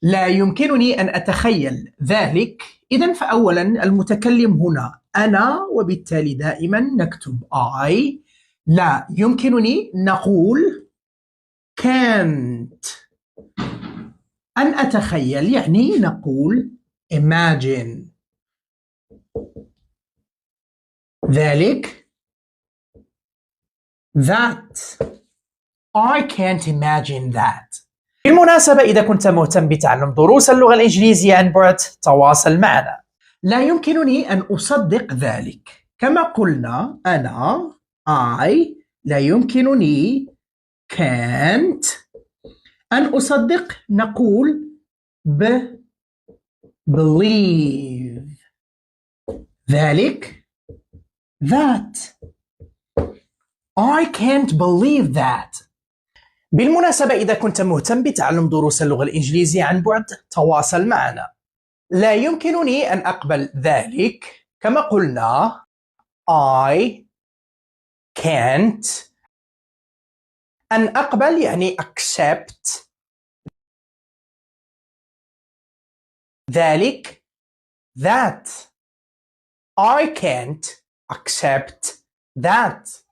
لا يمكنني أن أتخيل ذلك. إذن فأولا المتكلم هنا أنا، وبالتالي دائما نكتب I. لا يمكنني نقول can't. أن أتخيل يعني نقول imagine. ذلك that. I can't imagine that. بالمناسبة إذا كنت مهتم بتعلم دروس اللغة الإنجليزية عن بعد تواصل معنا. لا يمكنني أن أصدق ذلك. كما قلنا أنا I لا يمكنني can't أن أصدق نقول believe. ذلك that. I can't believe that. بالمناسبة إذا كنت مهتم بتعلم دروس اللغة الإنجليزية عن بعد تواصل معنا. لا يمكنني أن أقبل ذلك. كما قلنا I can't. أن أقبل يعني accept. ذلك that. I can't accept that.